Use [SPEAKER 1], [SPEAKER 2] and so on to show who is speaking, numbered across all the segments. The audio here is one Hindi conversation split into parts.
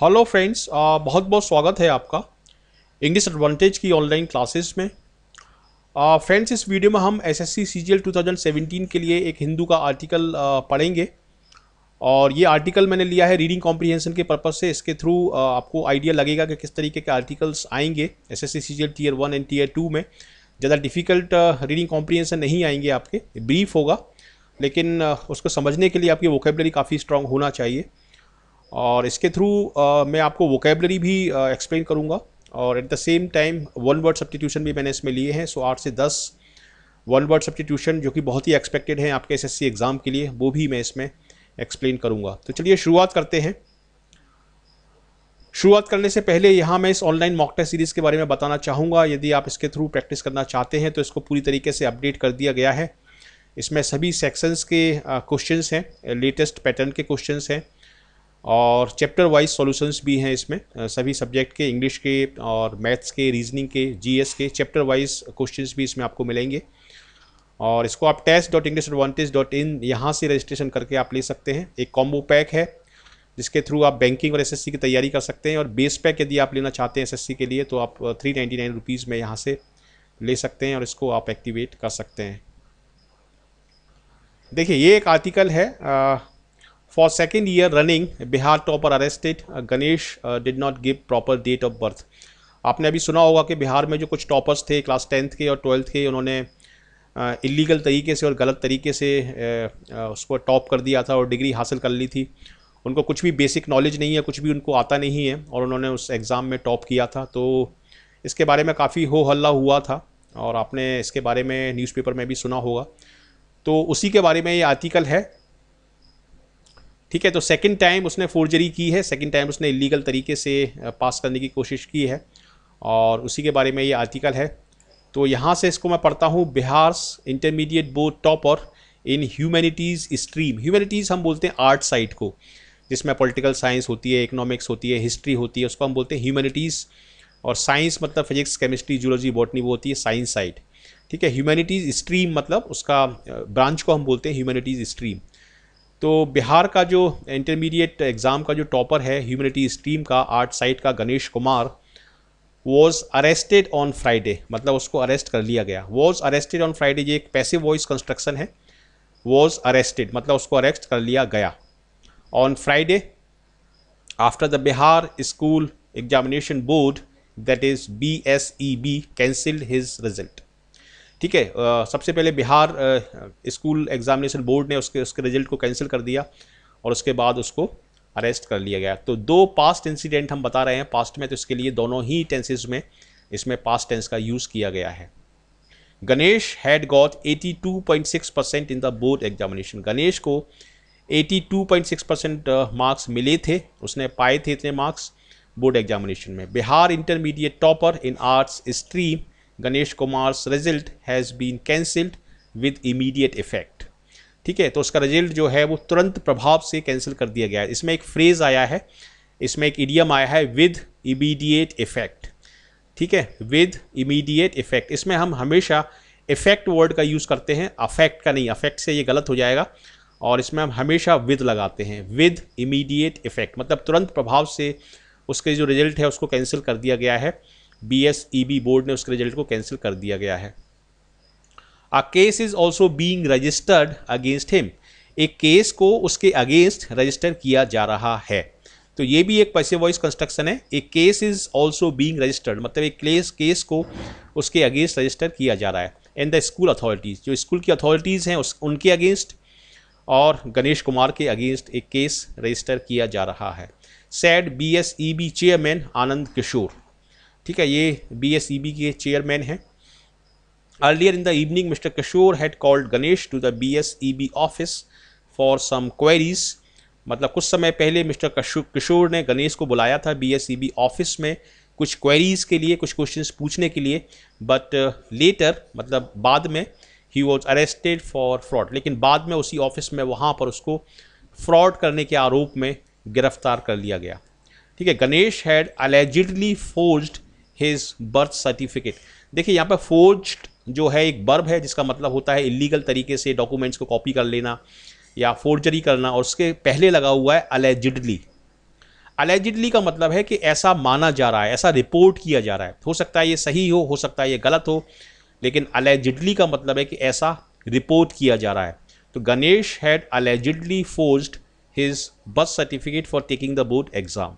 [SPEAKER 1] हेलो फ्रेंड्स, बहुत बहुत स्वागत है आपका इंग्लिश एडवांटेज की ऑनलाइन क्लासेस में। फ्रेंड्स, इस वीडियो में हम एसएससी सीजीएल 2017 के लिए एक हिंदू का आर्टिकल पढ़ेंगे। और ये आर्टिकल मैंने लिया है रीडिंग कॉम्प्रिहेंशन के पर्पज़ से। इसके थ्रू आपको आइडिया लगेगा कि किस तरीके के आर्टिकल्स आएंगे SSC CGL tier 1 and tier 2 में। ज़्यादा डिफ़िकल्ट रीडिंग कॉम्प्रिहेंशन नहीं आएंगे आपके, ब्रीफ होगा, लेकिन उसको समझने के लिए आपकी वोकेबलरी काफ़ी स्ट्रांग होना चाहिए। और इसके थ्रू मैं आपको वोकेबलरी भी एक्सप्लेन करूंगा, और at the same time one word substitution भी मैंने इसमें लिए हैं। सो 8 से 10 वन वर्ड सब्स्टिट्यूशन जो कि बहुत ही एक्सपेक्टेड हैं आपके एसएससी एग्ज़ाम के लिए, वो भी मैं इसमें एक्सप्लेन करूंगा। तो चलिए शुरुआत करते हैं। शुरुआत करने से पहले यहाँ मैं इस ऑनलाइन मॉक टेस्ट सीरीज़ के बारे में बताना चाहूँगा। यदि आप इसके थ्रू प्रैक्टिस करना चाहते हैं तो इसको पूरी तरीके से अपडेट कर दिया गया है। इसमें सभी सेक्शंस के क्वेश्चंस हैं, लेटेस्ट पैटर्न के क्वेश्चंस हैं, और चैप्टर वाइज सॉल्यूशंस भी हैं इसमें। सभी सब्जेक्ट के, इंग्लिश के और मैथ्स के, रीजनिंग के, जीएस के चैप्टर वाइज क्वेश्चंस भी इसमें आपको मिलेंगे। और इसको आप test.englishaadvantage.in यहाँ से रजिस्ट्रेशन करके आप ले सकते हैं। एक कॉम्बो पैक है जिसके थ्रू आप बैंकिंग और एसएससी की तैयारी कर सकते हैं, और बेस पैक यदि आप लेना चाहते हैं एसएससी के लिए तो आप 399 रुपीज़ में यहाँ से ले सकते हैं और इसको आप एक्टिवेट कर सकते हैं। देखिए, ये एक आर्टिकल है। For second year running, Bihar topper arrested, Ganesh did not give proper date of birth. आपने अभी सुना होगा कि बिहार में जो कुछ टॉपर्स थे क्लास 10th के और 12th के, उन्होंने इलीगल तरीके से और गलत तरीके से उसको टॉप कर दिया था और डिग्री हासिल कर ली थी। उनको कुछ भी बेसिक नॉलेज नहीं है, कुछ भी उनको आता नहीं है, और उन्होंने उस एग्ज़ाम में टॉप किया था। तो इसके बारे में काफ़ी हो हल्ला हुआ था और आपने इसके बारे में न्यूज़पेपर में भी सुना होगा। तो उसी के बारे में ये आर्टिकल है। ठीक है, तो सेकंड टाइम उसने फोर्जरी की है, सेकंड टाइम उसने इलीगल तरीके से पास करने की कोशिश की है, और उसी के बारे में ये आर्टिकल है। तो यहाँ से इसको मैं पढ़ता हूँ। Bihar's intermediate board topper in humanities stream. Humanities हम बोलते हैं आर्ट साइड को, जिसमें पॉलिटिकल साइंस होती है, इकोनॉमिक्स होती है, हिस्ट्री होती है, उसको हम बोलते हैं ह्यूमैनिटीज़। और साइंस मतलब फिजिक्स, केमिस्ट्री, जूलॉजी, बॉटनी, वो होती है साइंस साइड। ठीक है, ह्यूमैनिटीज़ स्ट्रीम मतलब उसका ब्रांच को हम बोलते हैं ह्यूमैनिटीज़ स्ट्रीम। तो बिहार का जो इंटरमीडिएट एग्ज़ाम का जो टॉपर है ह्यूमैनिटी स्ट्रीम का, आर्ट साइड का, Ganesh Kumar, was arrested on Friday, मतलब उसको अरेस्ट कर लिया गया। वॉज अरेस्टेड ऑन फ्राइडे, ये एक पैसिव वॉइस कंस्ट्रक्शन है। वॉज अरेस्टेड मतलब उसको अरेस्ट कर लिया गया on Friday after the Bihar school examination board, that is BSEB, cancelled his result. ठीक है, सबसे पहले बिहार स्कूल एग्जामिनेशन बोर्ड ने उसके रिजल्ट को कैंसिल कर दिया और उसके बाद उसको अरेस्ट कर लिया गया। तो दो पास्ट इंसिडेंट हम बता रहे हैं पास्ट में, तो इसके लिए दोनों ही टेंसेस में इसमें पास्ट टेंस का यूज़ किया गया है। Ganesh had got 82.6% in the board examination. Ganesh को 82.6% मार्क्स मिले थे, उसने पाए थे इतने मार्क्स बोर्ड एग्जामिनेशन में। Bihar intermediate topper in arts stream Ganesh Kumar's result has been cancelled with immediate effect. ठीक है, तो उसका रिजल्ट जो है वो तुरंत प्रभाव से कैंसिल कर दिया गया है। इसमें एक फ्रेज़ आया है, इसमें एक इडियम आया है, विद इमीडिएट इफेक्ट। ठीक है, विद इमीडिएट इफेक्ट। इसमें हम हमेशा इफेक्ट वर्ड का यूज़ करते हैं, अफेक्ट का नहीं। अफेक्ट से ये गलत हो जाएगा, और इसमें हम हमेशा विद लगाते हैं। विद इमीडिएट इफेक्ट मतलब तुरंत प्रभाव से उसके जो रिजल्ट है उसको कैंसिल कर दिया गया है। BSEB बोर्ड ने उसके रिजल्ट को कैंसिल कर दिया गया है। A case is also being registered against him. एक केस को उसके अगेंस्ट रजिस्टर किया जा रहा है। तो ये भी एक पैसिव वॉइस कंस्ट्रक्शन है। एक case is also being registered मतलब एक केस को उसके अगेंस्ट रजिस्टर किया जा रहा है। एंड द स्कूल अथॉरिटीज़, जो स्कूल की अथॉरिटीज़ हैं उनके अगेंस्ट और गणेश कुमार के अगेंस्ट एक केस रजिस्टर किया जा रहा है। Said BSEB chairman Anand Kishore. ठीक है, ये BSEB के चेयरमैन हैं। Earlier in the evening Mister Kishore had called Ganesh to the BSEB office for some queries. मतलब कुछ समय पहले मिस्टर किशोर ने गणेश को बुलाया था BSEB ऑफिस में कुछ क्वेरीज के लिए, कुछ क्वेश्चंस पूछने के लिए। बट लेटर मतलब बाद में he was arrested for fraud, लेकिन बाद में उसी ऑफिस में वहाँ पर उसको फ्रॉड करने के आरोप में गिरफ्तार कर लिया गया। ठीक है, Ganesh had allegedly forged his birth certificate. देखिए, यहाँ पर फोर्ज्ड जो है एक वर्ब है जिसका मतलब होता है इलीगल तरीके से डॉक्यूमेंट्स को कॉपी कर लेना या फोर्जरी करना, और उसके पहले लगा हुआ है अलेजिडली। अलेजिडली का मतलब है कि ऐसा माना जा रहा है, ऐसा रिपोर्ट किया जा रहा है। हो सकता है ये सही हो सकता है ये गलत हो, लेकिन अलेजिडली का मतलब है कि ऐसा रिपोर्ट किया जा रहा है। तो Ganesh had allegedly forged his birth certificate for taking the board exam.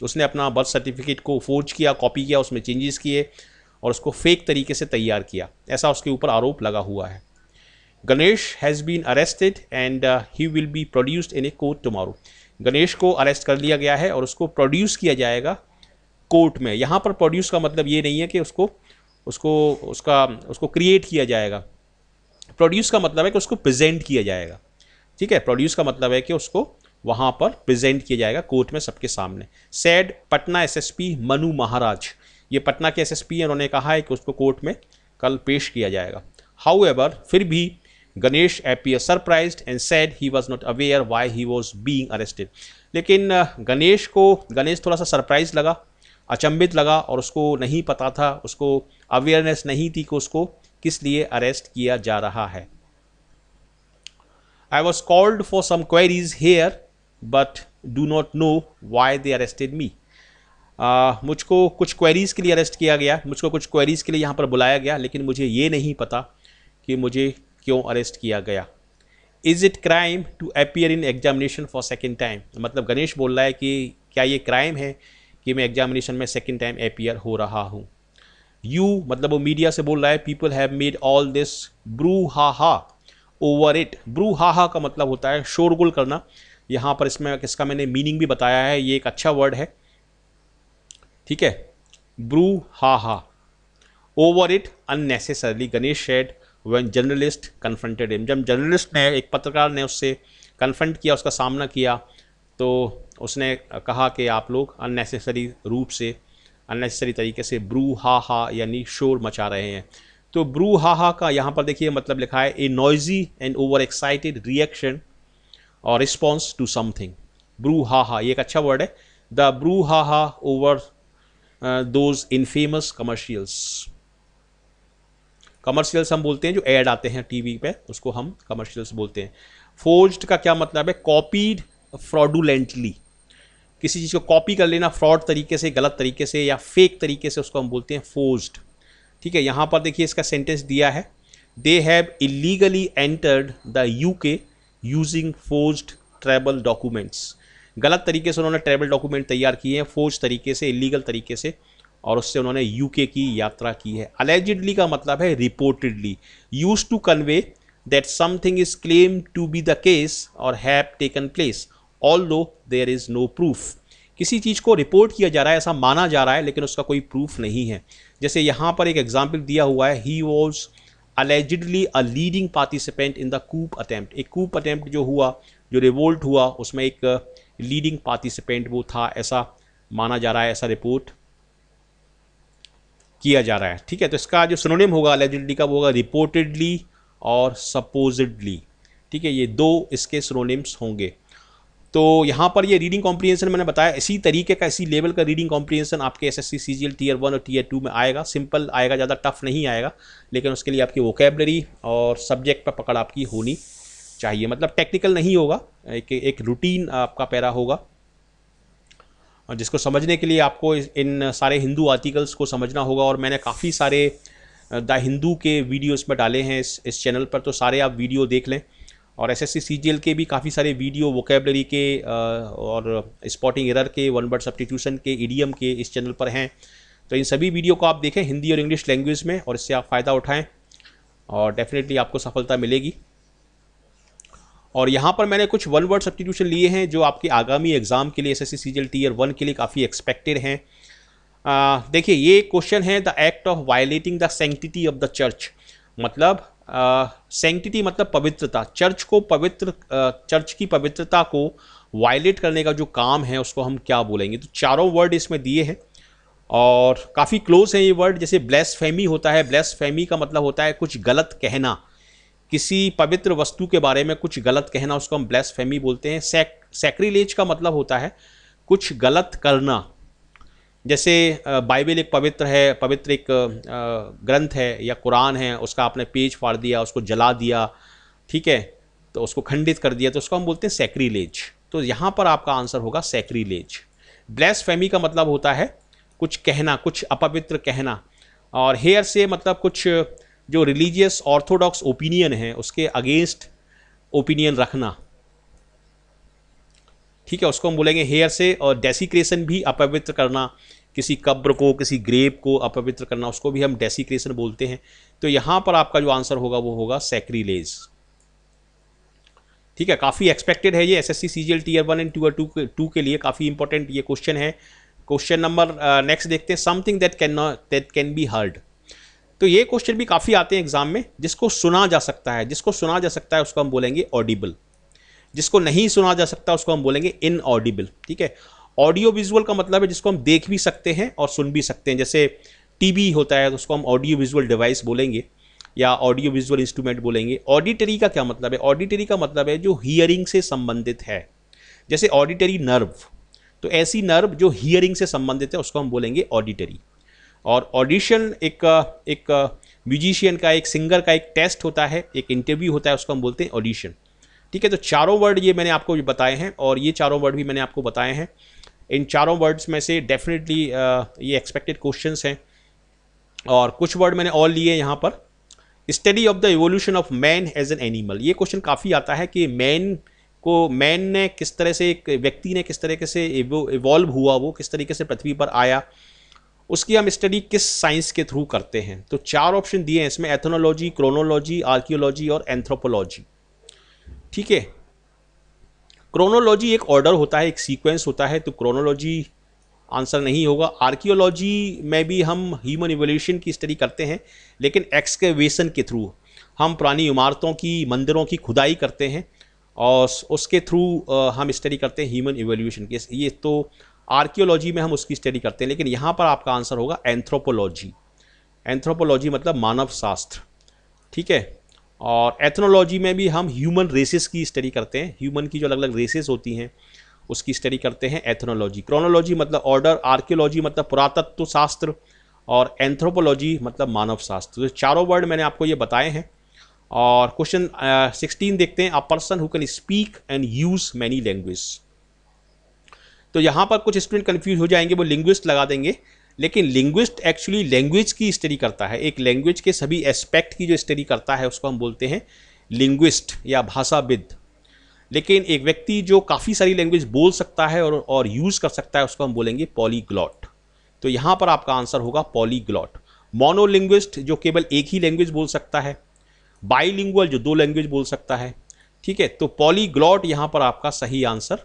[SPEAKER 1] उसने अपना बर्थ सर्टिफिकेट को फोर्ज किया, कॉपी किया, उसमें चेंजेस किए और उसको फेक तरीके से तैयार किया, ऐसा उसके ऊपर आरोप लगा हुआ है। Ganesh has been arrested and he will be produced in a court tomorrow. Ganesh को अरेस्ट कर लिया गया है और उसको प्रोड्यूस किया जाएगा कोर्ट में। यहाँ पर प्रोड्यूस का मतलब ये नहीं है कि उसको क्रिएट किया जाएगा। प्रोड्यूस का मतलब है कि उसको प्रेजेंट किया जाएगा। ठीक है, प्रोड्यूस का मतलब है कि उसको वहाँ पर प्रेजेंट किया जाएगा कोर्ट में सबके सामने। सैड पटना एसएसपी मनु महाराज, ये पटना के एसएसपी हैं, उन्होंने कहा है कि उसको कोर्ट में कल पेश किया जाएगा। हाउएवर, फिर भी Ganesh appeared surprised and said he was not aware why he was being arrested। लेकिन गणेश थोड़ा सा सरप्राइज लगा, अचंभित लगा और उसको नहीं पता था, उसको अवेयरनेस नहीं थी कि उसको किस लिए अरेस्ट किया जा रहा है। I was called for some queries here but do not know why they arrested me। मुझको कुछ क्वेरीज़ के लिए अरेस्ट किया गया, मुझको कुछ क्वेरीज़ के लिए यहाँ पर बुलाया गया, लेकिन मुझे ये नहीं पता कि मुझे क्यों अरेस्ट किया गया। Is it crime to appear in examination for second time. मतलब गणेश बोल रहा है कि क्या ये क्राइम है कि मैं एग्जामिनेशन में सेकेंड टाइम अपीयर हो रहा हूँ। यू मतलब वो मीडिया से बोल रहा है, people have made all this brouhaha over it. Bru हा हा का मतलब होता है शोरगुल करना। यहाँ पर इसका मैंने मीनिंग भी बताया है, ये एक अच्छा वर्ड है। ठीक है, brouhaha over it unnecessarily Ganesh said when journalist confronted him. जब जर्नलिस्ट ने, एक पत्रकार ने उससे कन्फ्रंट किया, उसका सामना किया, तो उसने कहा कि आप लोग अननेसेसरी रूप से, अननेसेसरी तरीके से ब्रू हा हा यानी शोर मचा रहे हैं। तो ब्रू हा हा का यहाँ पर देखिए मतलब लिखा है, a noisy and over excited reaction or response to something. Brouhaha ये एक अच्छा वर्ड है। द ब्रू हा हा ओवर दोज इनफेमस कमर्शियल्स हम बोलते हैं जो ऐड आते हैं टीवी पे, उसको हम कमर्शियल्स बोलते हैं। फोर्ज्ड का क्या मतलब है, कॉपीड फ्रॉडुलेंटली, किसी चीज़ को कॉपी कर लेना फ्रॉड तरीके से, गलत तरीके से या फेक तरीके से, उसको हम बोलते हैं फोर्ज्ड। ठीक है, यहाँ पर देखिए इसका सेंटेंस दिया है, they have illegally entered the UK using forged travel documents. गलत तरीके से उन्होंने ट्रैवल डॉक्यूमेंट तैयार किए हैं, फोर्ज तरीके से, इलीगल तरीके से, और उससे उन्होंने यूके की यात्रा की है। अलेजिडली का मतलब है reportedly, use to convey that something is claim to be the case or have taken place although there is no proof. किसी चीज़ को रिपोर्ट किया जा रहा है, ऐसा माना जा रहा है, लेकिन उसका कोई प्रूफ नहीं है। जैसे यहाँ पर एक एग्जाम्पल दिया हुआ है, he was allegedly a leading participant in the coup attempt. एक कूप अटेम्प्ट जो हुआ, जो रिवोल्ट हुआ, उसमें एक लीडिंग पार्टिसिपेंट वो था, ऐसा माना जा रहा है, ऐसा रिपोर्ट किया जा रहा है। ठीक है, तो इसका जो सिनोनिम होगा अलेजिडली का वो होगा रिपोर्टेडली और सपोजिडली। ठीक है, ये दो इसके सिनोनिम्स होंगे। तो यहाँ पर ये रीडिंग कॉम्प्रिहेंशन मैंने बताया, इसी तरीके का, इसी लेवल का रीडिंग कॉम्प्रिहेंशन आपके एसएससी सीजीएल टीयर 1 और टीयर 2 में आएगा। सिंपल आएगा, ज़्यादा टफ नहीं आएगा, लेकिन उसके लिए आपकी वोकेबलरी और सब्जेक्ट पर पकड़ आपकी होनी चाहिए। मतलब टेक्निकल नहीं होगा, एक रूटीन आपका पैरा होगा, और जिसको समझने के लिए आपको इन सारे हिंदू आर्टिकल्स को समझना होगा। और मैंने काफ़ी सारे द हिंदू के वीडियो इसमें डाले हैं इस चैनल पर, तो सारे आप वीडियो देख लें। और एसएससी सीजीएल के भी काफ़ी सारे वीडियो वोकेबलरी के और स्पॉटिंग एरर के, वन वर्ड सब्स्टिट्यूशन के, इडियम के इस चैनल पर हैं। तो इन सभी वीडियो को आप देखें हिंदी और इंग्लिश लैंग्वेज में, और इससे आप फ़ायदा उठाएं और डेफिनेटली आपको सफलता मिलेगी। और यहाँ पर मैंने कुछ वन वर्ड सब्स्टिट्यूशन लिए हैं जो आपके आगामी एग्जाम के लिए, एसएससी सीजीएल टीयर 1 के लिए काफ़ी एक्सपेक्टेड हैं। देखिए ये क्वेश्चन है, the act of violating the sanctity of the church. मतलब सैंक्टिटी मतलब पवित्रता, चर्च की पवित्रता को वायलेट करने का जो काम है उसको हम क्या बोलेंगे। तो चारों वर्ड इसमें दिए हैं और काफ़ी क्लोज हैं ये वर्ड। जैसे ब्लेसफेमी होता है, ब्लेसफेमी का मतलब होता है कुछ गलत कहना, किसी पवित्र वस्तु के बारे में कुछ गलत कहना, उसको हम ब्लेसफेमी बोलते हैं। सैक्रिलेज का मतलब होता है कुछ गलत करना। जैसे बाइबल एक पवित्र एक ग्रंथ है या कुरान है, उसका आपने पेज फाड़ दिया, उसको जला दिया, ठीक है, तो उसको खंडित कर दिया, तो उसको हम बोलते हैं सैक्रिलेज। तो यहाँ पर आपका आंसर होगा सैक्रिलेज। ब्लेस्फेमी का मतलब होता है कुछ कहना, कुछ अपवित्र कहना, और हेयर से मतलब कुछ जो रिलीजियस ऑर्थोडॉक्स ओपिनियन है उसके अगेंस्ट ओपिनियन रखना, ठीक है, उसको हम बोलेंगे हेयर से। और डेसिक्रेशन भी अपवित्र करना, किसी कब्र को, किसी ग्रेव को अपवित्र करना, उसको भी हम डेसिक्रेशन बोलते हैं। तो यहाँ पर आपका जो आंसर होगा वो होगा सैक्रिलेज, ठीक है। काफ़ी एक्सपेक्टेड है ये SSC CGL tier 1 and tier 2 के लिए, काफ़ी इंपॉर्टेंट ये क्वेश्चन है। क्वेश्चन नंबर नेक्स्ट देखते हैं, something that can be heard. तो ये क्वेश्चन भी काफ़ी आते हैं एग्जाम में, जिसको सुना जा सकता है। जिसको सुना जा सकता है उसको हम बोलेंगे ऑडिबल, जिसको नहीं सुना जा सकता उसको हम बोलेंगे इनऑडिबल, ठीक है। ऑडियो विजुअल का मतलब है जिसको हम देख भी सकते हैं और सुन भी सकते हैं, जैसे टीवी होता है तो उसको हम ऑडियो विजुअल डिवाइस बोलेंगे या ऑडियो विजुअल इंस्ट्रूमेंट बोलेंगे। ऑडिटरी का क्या मतलब है? ऑडिटरी का मतलब है जो हियरिंग से संबंधित है, जैसे ऑडिटरी नर्व, तो ऐसी नर्व जो हियरिंग से संबंधित है उसको हम बोलेंगे ऑडिटरी। और ऑडिशन एक म्यूजिशियन का, एक सिंगर का एक टेस्ट होता है, एक इंटरव्यू होता है, उसको हम बोलते हैं ऑडिशन, ठीक है। तो चारों वर्ड ये मैंने आपको बताए हैं और ये चारों वर्ड भी मैंने आपको बताए हैं। इन चारों वर्ड्स में से डेफिनेटली ये एक्सपेक्टेड क्वेश्चंस हैं, और कुछ वर्ड मैंने और लिए यहाँ पर। Study of the evolution of man as an animal, ये क्वेश्चन काफ़ी आता है कि मैन ने किस तरह से, एक व्यक्ति ने किस तरीके से इवॉल्व हुआ, वो किस तरीके से पृथ्वी पर आया, उसकी हम स्टडी किस साइंस के थ्रू करते हैं। तो 4 ऑप्शन दिए हैं इसमें, एथनोलॉजी, क्रोनोलॉजी, आर्कियोलॉजी और एंथ्रोपोलॉजी, ठीक है। क्रोनोलॉजी एक ऑर्डर होता है, एक सीक्वेंस होता है, तो क्रोनोलॉजी आंसर नहीं होगा। आर्कियोलॉजी में भी हम ह्यूमन इवोल्यूशन की स्टडी करते हैं, लेकिन एक्सकेवेशन के थ्रू हम पुरानी इमारतों की, मंदिरों की खुदाई करते हैं और उसके थ्रू हम स्टडी करते हैं ह्यूमन इवोल्यूशन की। ये तो आर्कियोलॉजी में हम उसकी स्टडी करते हैं, लेकिन यहाँ पर आपका आंसर होगा एंथ्रोपोलॉजी। एंथ्रोपोलॉजी मतलब मानव शास्त्र, ठीक है। और एथनोलॉजी में भी हम ह्यूमन रेसेस की स्टडी करते हैं, ह्यूमन की जो अलग अलग रेसेस होती हैं उसकी स्टडी करते हैं, एथनोलॉजी। क्रोनोलॉजी मतलब ऑर्डर, आर्कियोलॉजी मतलब पुरातत्व शास्त्र, और एंथ्रोपोलॉजी मतलब मानव शास्त्र। तो चारों वर्ड मैंने आपको ये बताए हैं। और क्वेश्चन 16 देखते हैं, a person who can speak and use many language. तो यहाँ पर कुछ स्टूडेंट कन्फ्यूज हो जाएंगे, वो लिंग्विस्ट लगा देंगे, लेकिन लिंग्विस्ट एक्चुअली लैंग्वेज की स्टडी करता है, एक लैंग्वेज के सभी एस्पेक्ट की जो स्टडी करता है उसको हम बोलते हैं लिंग्विस्ट या भाषाविद। लेकिन एक व्यक्ति जो काफ़ी सारी लैंग्वेज बोल सकता है और यूज़ कर सकता है उसको हम बोलेंगे पॉलीग्लॉट। तो यहाँ पर आपका आंसर होगा पॉलीग्लॉट। मोनोलिंग्विस्ट जो केवल एक ही लैंग्वेज बोल सकता है, बाईलिंगुअल जो 2 लैंग्वेज बोल सकता है, ठीक है। तो पॉलीग्लॉट यहाँ पर आपका सही आंसर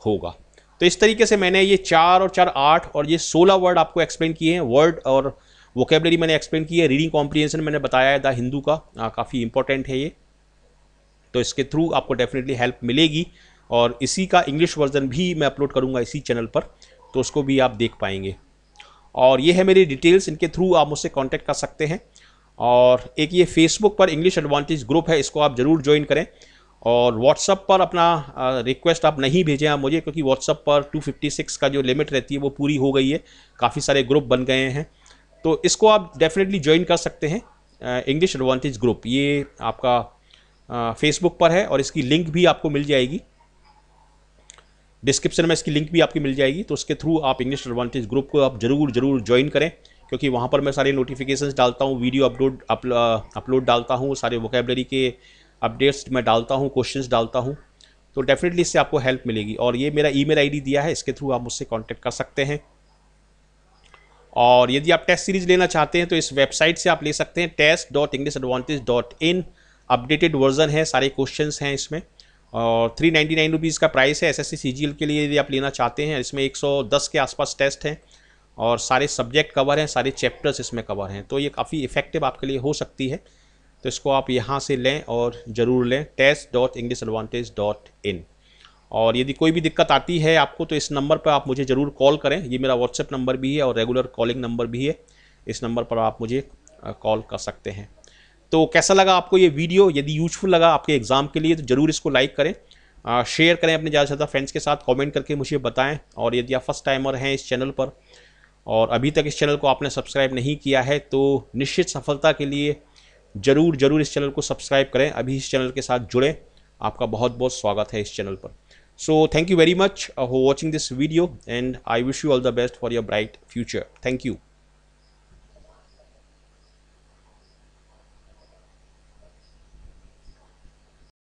[SPEAKER 1] होगा। तो इस तरीके से मैंने ये 4 और 4 8 और ये 16 वर्ड आपको एक्सप्लेन किए हैं। वर्ड और वोकेबलरी मैंने एक्सप्लेन की है। रीडिंग कॉम्प्रिहेंशन मैंने बताया है द हिंदू का, काफ़ी इंपॉर्टेंट है ये, तो इसके थ्रू आपको डेफिनेटली हेल्प मिलेगी। और इसी का इंग्लिश वर्जन भी मैं अपलोड करूँगा इसी चैनल पर, तो उसको भी आप देख पाएंगे। और ये है मेरी डिटेल्स, इनके थ्रू आप मुझसे कांटेक्ट कर सकते हैं। और एक ये फेसबुक पर इंग्लिश एडवांटेज ग्रुप है, इसको आप ज़रूर ज्वाइन करें। और व्हाट्सअप पर अपना रिक्वेस्ट आप नहीं भेजें आप मुझे, क्योंकि व्हाट्सअप पर 256 का जो लिमिट रहती है वो पूरी हो गई है, काफ़ी सारे ग्रुप बन गए हैं। तो इसको आप डेफिनेटली ज्वाइन कर सकते हैं, इंग्लिश एडवांटेज ग्रुप। ये आपका फेसबुक पर है और इसकी लिंक भी आपको मिल जाएगी डिस्क्रिप्शन में, इसकी लिंक भी आपकी मिल जाएगी। तो उसके थ्रू आप इंग्लिश एडवांटेज ग्रुप को आप ज़रूर ज्वाइन करें, क्योंकि वहाँ पर मैं सारे नोटिफिकेशंस डालता हूँ, वीडियो अपलोड डालता हूँ, सारे वोकेबलरी के अपडेट्स मैं डालता हूँ, क्वेश्चंस डालता हूँ। तो डेफिनेटली इससे आपको हेल्प मिलेगी। और ये मेरा ईमेल आईडी दिया है, इसके थ्रू आप मुझसे कांटेक्ट कर सकते हैं। और यदि आप टेस्ट सीरीज़ लेना चाहते हैं तो इस वेबसाइट से आप ले सकते हैं, test.englishaadvantage.in। अपडेटेड वर्जन है, सारे क्वेश्चंस हैं इसमें। और 399 रुपीज़ का प्राइस है एसएससी सीजीएल के लिए यदि आप लेना चाहते हैं। इसमें 110 के आसपास टेस्ट हैं और सारे सब्जेक्ट कवर हैं, सारे चैप्टर्स इसमें कवर हैं। तो ये काफ़ी इफेक्टिव आपके लिए हो सकती है, तो इसको आप यहाँ से लें और ज़रूर लें, test.englishaadvantage.in। और यदि कोई भी दिक्कत आती है आपको तो इस नंबर पर आप मुझे ज़रूर कॉल करें। ये मेरा व्हाट्सएप नंबर भी है और रेगुलर कॉलिंग नंबर भी है, इस नंबर पर आप मुझे कॉल कर सकते हैं। तो कैसा लगा आपको ये वीडियो? यदि यूजफुल लगा आपके एग्ज़ाम के लिए तो ज़रूर इसको लाइक करें, शेयर करें अपने ज़्यादा से ज़्यादा फ्रेंड्स के साथ, कमेंट करके मुझे बताएं। और यदि आप फर्स्ट टाइमर हैं इस चैनल पर और अभी तक इस चैनल को आपने सब्सक्राइब नहीं किया है तो निश्चित सफलता के लिए ज़रूर इस चैनल को सब्सक्राइब करें, अभी इस चैनल के साथ जुड़ें। आपका बहुत बहुत स्वागत है इस चैनल पर। So thank you very much for watching this video, and I wish you all the best for your bright future. Thank you.